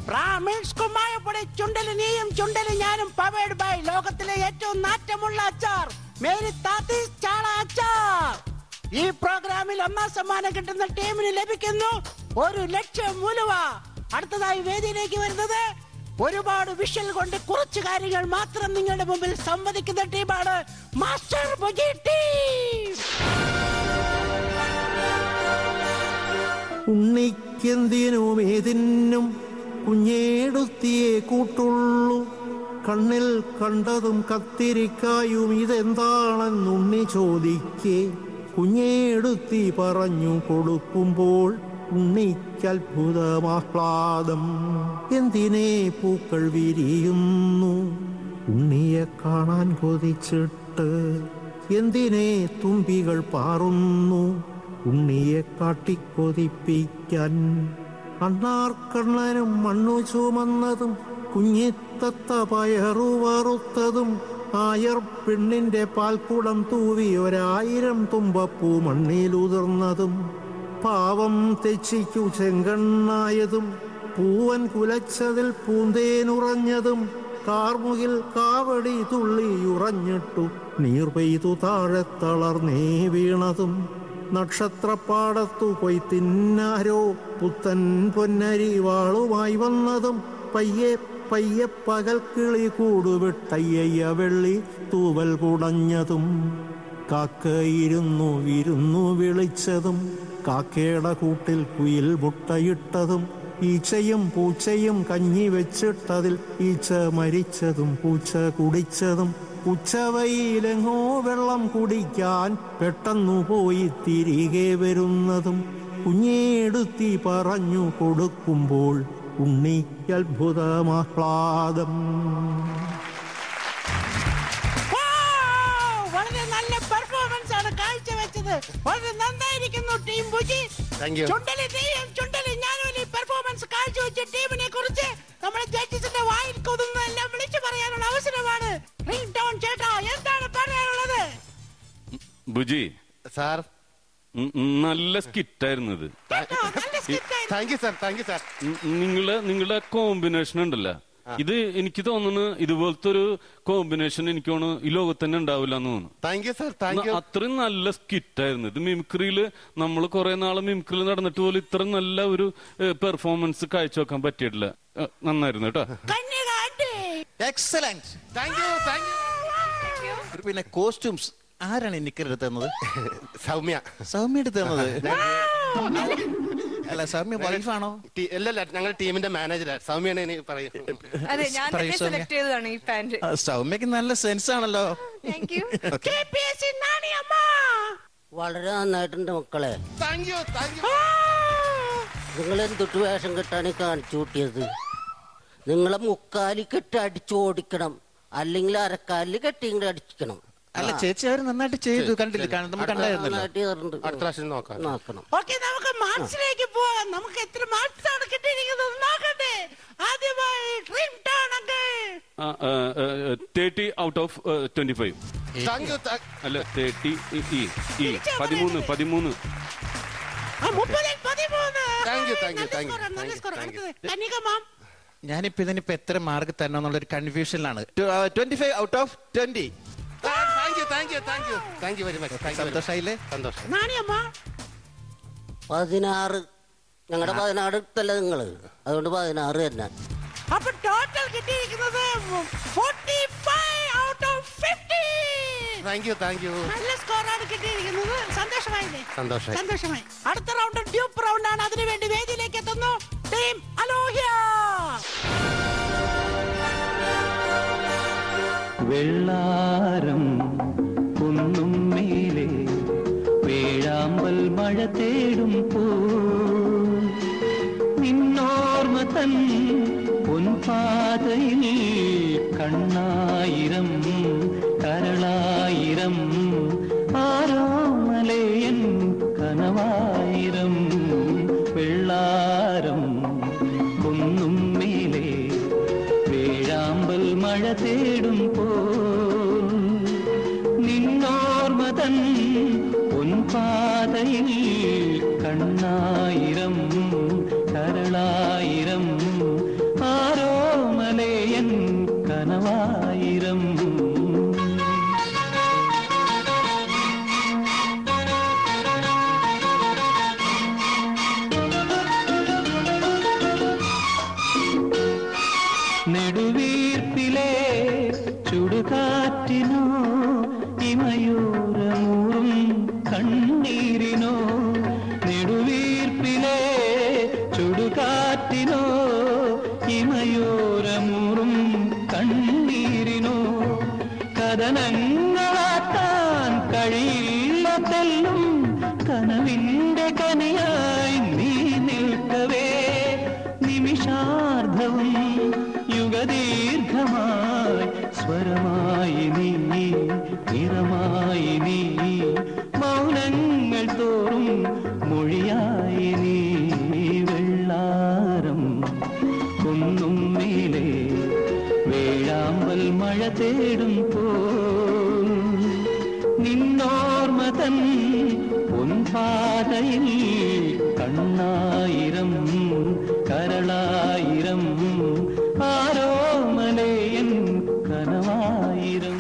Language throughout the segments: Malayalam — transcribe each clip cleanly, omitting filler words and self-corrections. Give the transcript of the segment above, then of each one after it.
ബ്രാഹ്മിൺസ് കുമ്മായപ്പൊടി ചുണ്ടല് നീയും ചുണ്ടല് ഞാനും പവേഡ് ബൈ ലോകത്തിലെ ഏറ്റവും നാറ്റമുള്ള അച്ചാർ മേരി താത്തീസ് ചാള അച്ചാർ. ഈ പ്രോഗ്രാമിൽ ഒന്നാം സമ്മാനം കിട്ടുന്ന ടീമിന് ലഭിക്കുന്നു 1,00,000 ഉലുവ. അടുത്തതായി വേദിയിലേക്ക് വരുന്നത് ഒരുപാട് വിഷ്വൽ കൊണ്ട് കുറച്ച് കാര്യങ്ങൾ മാത്രം നിങ്ങളുടെ മുമ്പിൽ സംവദിക്കുന്ന ടീമാണ് മാസ്റ്റർ ബുജി ടീം. ഉണ്ണിക്കെന്തിനും ഏതിനും കുഞ്ഞേടുത്തിയെ കൂട്ടുള്ളൂ. കണ്ണിൽ കണ്ടതും കത്തിരിക്കായും ഇതെന്താണെന്നുണ്ണി ചോദിക്കേ. കുഞ്ഞേടുത്തി പറഞ്ഞു കൊടുക്കുമ്പോൾ ഉണ്ണിക്കത്ഭുതമാഹ്ലാദം. എന്തിനേ പൂക്കൾ വിരിയുന്നു ഉണ്ണിയെ കാണാൻ കൊതിച്ചിട്ട്. എന്തിനേ തുമ്പികൾ പാറുന്നു ഉണ്ണിയെ കാട്ടിക്കൊതിപ്പിക്കാൻ. അണ്ണാർക്കണ്ണനും മണ്ണു ചുമന്നതും കുഞ്ഞിത്തത്ത പയറു വറുത്തതും ആയർ പെണ്ണിന്റെ പാൽക്കുടം തൂവി 1000 തുമ്പപ്പൂ മണ്ണിലുതിർന്നതും പാവം തെച്ചിക്കു ചെങ്കണ്ണായതും പൂവൻ കുലച്ചതിൽ പൂന്തേനുറഞ്ഞതും കാർമുകിൽ കാവടി തുള്ളിയുറഞ്ഞിട്ടു നീർ പെയ്തു താഴെ തളർന്നേ വീണതും നക്ഷത്രപ്പാടത്തു കൊയ്ത്തിന്നാരോ പുത്തൻ പൊന്നരി വാളുമായി വന്നതും പയ്യെ പയ്യെ പകൽ കിളി കൂടുവിട്ടയ്യ വെള്ളി തൂവൽ കുടഞ്ഞതും കാക്കയിരുന്നു വിരുന്നു വിളിച്ചതും കാക്കയുടെ കൂട്ടിൽ കുയിൽ മുട്ടയിട്ടതും ഈച്ചയും പൂച്ചയും കഞ്ഞി വെച്ചിട്ടതിൽ ഈച്ച മരിച്ചതും പൂച്ച കുടിച്ചതും ഉച്ചവയിലെങ്ങോ വെള്ളം കുടിക്കാൻ പെട്ടെന്നു പോയി തിരികെ വരുന്നതും കുഞ്ഞേടുത്തി പറഞ്ഞു കൊടുക്കുമ്പോൾ ഉണ്ണിക്കത്ഭുതമാഹ്ലാദം. വളരെ നല്ല പെർഫോമൻസ് ആണ് കാഴ്ചവെച്ചത്. വളരെ നന്നായിരിക്കുന്നു ടീം ബുജി. ചുണ്ടലി നീയും ചുണ്ടലി ഞാനും ഈ പെർഫോമൻസ് കാഴ്ചവെച്ച ടീമിനെ കുറിച്ച് നമ്മുടെ ജഡ്ജസിന്റെ വായിൽ കൊതുന്നതെല്ലാം വിളിച്ചു പറയാനുള്ള അവസരമാണ്. റിംഗ് ടോൺ ചേട്ടാ, എന്താണ് പറയാനുള്ളത്? ബുജി സാർ, നല്ല സ്കിറ്റായിരുന്നു ഇത്. Thank you sir, thank you sir. നിങ്ങളുടെ കോമ്പിനേഷൻ ഉണ്ടല്ലോ, ഇത് എനിക്ക് തോന്നുന്നു ഇതുപോലത്തെ ഒരു കോമ്പിനേഷൻ എനിക്ക് തോന്നുന്നു ഈ ലോകത്ത് തന്നെ ഉണ്ടാവില്ല എന്ന് തോന്നുന്നു. Thank you sir, thank you. അത്രയും നല്ല സ്കിറ്റായിരുന്നു ഇത്. മിമിക്രിയില് നമ്മൾ കുറെ നാള് മിമിക്രിയിൽ നടന്നിട്ട് പോലും ഇത്ര നല്ല ഒരു പെർഫോമൻസ് കാഴ്ചവെക്കാൻ പറ്റിയിട്ടില്ല. നന്നായിരുന്നു കേട്ടോ. Excellent. Thank you, thank U. പിന്നെ കോസ്റ്റ്യൂംസ് ആരാണ് എനിക്കെടുത്ത് തന്നത്? സൗമ്യ. സൗമ്യ എടുത്ത് തന്നത്? അല്ല, സൗമ്യ വൈഫാണോ? അല്ലല്ല, ഞങ്ങൾ ടീമിന്റെ മാനേജറാ. സൗമ്യാണ് ഇനി പറയും. സൗമ്യക്ക് നല്ല സെൻസ് ആണല്ലോ. വളരെ നന്നായിട്ടുണ്ട് മക്കളെ. Thank you, thank you. നിങ്ങളെന്തൊട്ട് വേഷം കെട്ടാണ് കാണിച്ചു കൂട്ടിയത്? നിങ്ങളെ മുക്കാലി കെട്ടി അടിച്ചു ഓടിക്കണം, അല്ലെങ്കിൽ അരക്കാലിൽ കെട്ടി ഇങ്ങോട്ട് അടിക്കണം. അല്ല ചേച്ചി, അവർ നന്നായിട്ട് ചെയ്തു. കണ്ടില്ല, നമ്മൾ കണ്ടായിരുന്നല്ലോ. അടുത്ത പ്രാവശ്യം നോക്കണം. ഓക്കെ, നമുക്ക് മാർക്സിലേക്ക് പോവാം. നമുക്ക് എത്ര മാർക്സ് ആണ് കിട്ടിയിരിക്കുന്നത് നോക്കട്ടെ. ആദ്യമായി dream turn uncle. 30 out of 25. അല്ല 30 13. 13. ഞാനിപ്പോ ഇതിനിപ്പോ എത്ര മാർക്ക് തരണം എന്നുള്ളൊരു കൺഫ്യൂഷനിലാണ്. 25 out of 20. സന്തോഷായില്ലേ? സന്തോഷം. 16. ഞങ്ങളുടെ 16 എടുത്തല്ലേ നിങ്ങള്, അതുകൊണ്ട് 16 തന്നെ. അപ്പൊ ടോട്ടൽ കിട്ടിയിരിക്കുന്നത് 45 out of 50. Thank you, thank U. നല്ല സ്കോറാണ് കിട്ടിയിരിക്കുന്നത്. സന്തോഷമായില്ലേ? സന്തോഷമായി. അടുത്ത റൗണ്ട് ഡ്യൂപ്പ് റൗണ്ട് ആണ്. അതിനുവേണ്ടി വേദിയിലേക്ക് എത്തുന്നു ടീം അലോഹ്യ. വെള്ളാരം കുന്നും മേലെ വേഴാമ്പൽ മഴ തേടും പോ നിന്നോർമ്മ തൻ പൊൻപാതയിൽ കണ്ണായിരം കരളായിരം ആരോ മലയൻ കനവായിരം. വെള്ളാരം കുന്നും മേലെ വേഴാമ്പൽ മഴ തേടും പോ നിന്നോർമ്മ തൻ പൊൻപാതയിൽ കണ്ണായിരം കരളായിരം നെടുവീർപ്പിലെ ചുടുകാറ്റിനോ ഇമയൂരമൂറും കണ്ണീരിനോ നെടുവീർപ്പിലെ ചുടുകാറ്റിനോ ഇമയൂരമൂറും കണ്ണീരിനോ കഥനങ്ങളാത്താൻ കഴിയില്ല തെല്ലും കനവിന്റെ കനിയായി നീ നിൽക്കവേ നിമിഷാർദ്ധവും യുഗദീർഘമായി സ്വരമായി നീ നിറമായി നീ മൗനങ്ങൾ തോറും മൊഴിയായി നീ വെള്ളാരം കുന്നും മേലെ വേഴാമ്പൽ മഴ തേടും പോൽ നിന്നോർമ്മ തൻ പൊൻപാതയിൽ കണ്ണായിരം കരളായിരം ആരോമലയൻ കനവായിരം.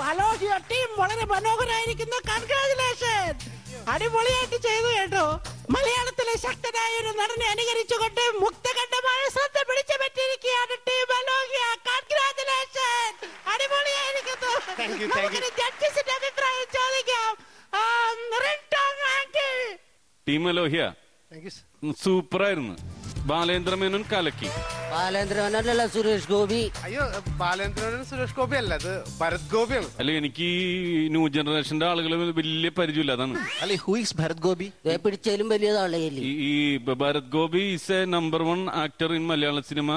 അലോഹിയ ടീം വളരെ മനോഹരമായിരിക്കുന്നു. കൺഗ്രാജുലേഷൻ, അടിപൊളിയായിട്ട് ചെയ്തു കേട്ടോ. മലയാളത്തിലെ ശക്തനായ ഒരു നടനെ അനുകരിച്ചുകൊണ്ട് മുക്തകണ്ഠമായ ശ്രദ്ധ പിടിച്ചു പറ്റിയിരിക്കുകയാണ് ടീം അലോഹിയ. കൺഗ്രാജുലേഷൻ, അടിപൊളിയായിരിക്കുന്നു. നമുക്കൊരു ജഡ്ജസിന്റെ അഭിപ്രായം ചോദിക്കാം. ടീം അലോഹിയ സൂപ്പറായിരുന്നു. ബാലേന്ദ്രമേനോൻ കലക്കി. ബാലേന്ദ്രമേനോനല്ല സുരേഷ് ഗോപി. അയ്യോ, ബാലേന്ദ്രനും സുരേഷ് ഗോപി അല്ല, അത് ഭരത് ഗോപിയാണ്. അല്ല, എനിക്ക് ഈ ന്യൂ ജനറേഷന്റെ ആളുകൾ വലിയ പരിചയമില്ല, അതാണ്. അല്ലെ, ഹൂ ഈസ് ഭരത് ഗോപി? പിടിച്ചാലും വലിയ ഈ Bharat Gopi is a number 1 actor in Malayalam cinema.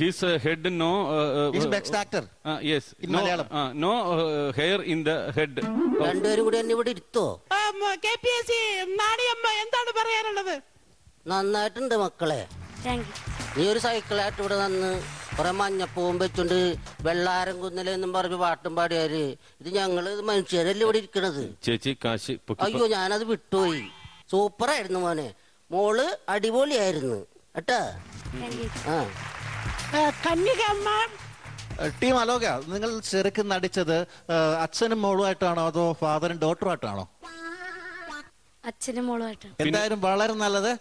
His head no best actor. Yes, in Malayalam. No hair in the head. രണ്ടുപേരും കൂടി എന്നെ ഇവിടെ ഇരുത്തോ? KPSC നാണിയമ്മ എന്താണ് പറയാനുള്ളത്? നന്നായിട്ടുണ്ട് മക്കളെ. നീ ഒരു സൈക്കിളായിട്ട് ഇവിടെ നിന്ന് കുറെ മഞ്ഞപ്പൂവും വെച്ചോണ്ട് വെള്ളാരം കുന്നലെന്നും പറഞ്ഞ് പാട്ടും പാടിയാര്. ഇത് ഞങ്ങള് മനുഷ്യരല്ലേ ഇവിടെ ഇരിക്കണത്. ചേച്ചി കാശ്. അയ്യോ, ഞാനത് വിട്ടുപോയി. സൂപ്പറായിരുന്നു മോനെ. മോള് അടിപൊളിയായിരുന്നു കേട്ടാ. കന്യകമ്മ ടീം അലോക, നിങ്ങൾ ശരിക്കും നടിച്ചത് അച്ഛനും മോളുമായിട്ടാണോ അതോ ഫാദറും ഡോട്ടറുമായിട്ടാണോ? അച്ഛനും മോളുമായിട്ടാണ്. എന്തായാലും വളരെ നല്ലത്.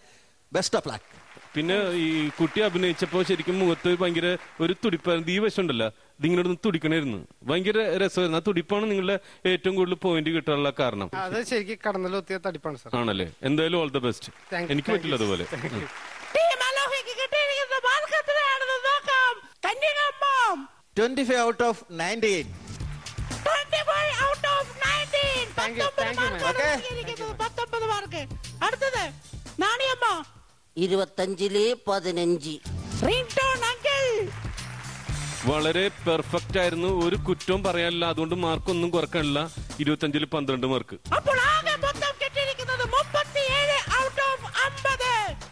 Best of luck. പിന്നെ ഈ കുട്ടി അഭിനയിച്ചപ്പോ ശരിക്കും മുഖത്ത് ഭയങ്കര ഒരു തുടിപ്പായിരുന്നു. ഈ വശം ഉണ്ടല്ലോ, ഇതിങ്ങനെ തുടിക്കണായിരുന്നു. ഭയങ്കര രസമായിരുന്നു. ആ തുടിപ്പാണ് നിങ്ങളുടെ ഏറ്റവും കൂടുതൽ പോയിന്റ് കിട്ടാനുള്ള കാരണം. അത് ശരിക്കും കടന്നലൊത്തിയ തടിപ്പാണ് സാർ. ആണല്ലേ? എന്തായാലും ഓൾ ദ ബെസ്റ്റ്. എനിക്ക് പറ്റില്ല അതുപോലെ. ടീം അലോഹയ്ക്ക് കിട്ടിയിരിക്കുന്ന മാർക്ക് എത്രയാണെന്ന് നോക്കാം. കന്യകമ്മ 25 out of 98. 25 out of 19. 19 mark. അടുത്തത് നാണിയമ്മ 25-ല് 15. റിംഗ്ടോൺ അങ്കിൾ വളരെ പെർഫെക്റ്റ് ആയിരുന്നു. ഒരു കുറ്റവും പറയാനില്ല. അതുകൊണ്ട് മാർക്കൊന്നും കുറക്കാനില്ല. 25-ല് 12 മാർക്ക്. അപ്പോൾ ആകെ മൊത്തം കിട്ടിയിരിക്കുന്നത് 37 ഔട്ട് ഓഫ് 50.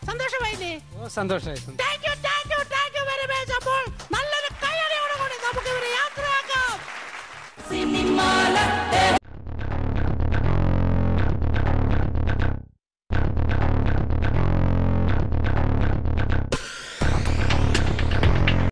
സന്തോഷമായില്ലേ? സന്തോഷമായി. Thank you very much. അപ്പോൾ നല്ലൊരു കയ്യടിയോടുകൂടി നമുക്ക് ഇവരെ യാത്രയാക്കാം.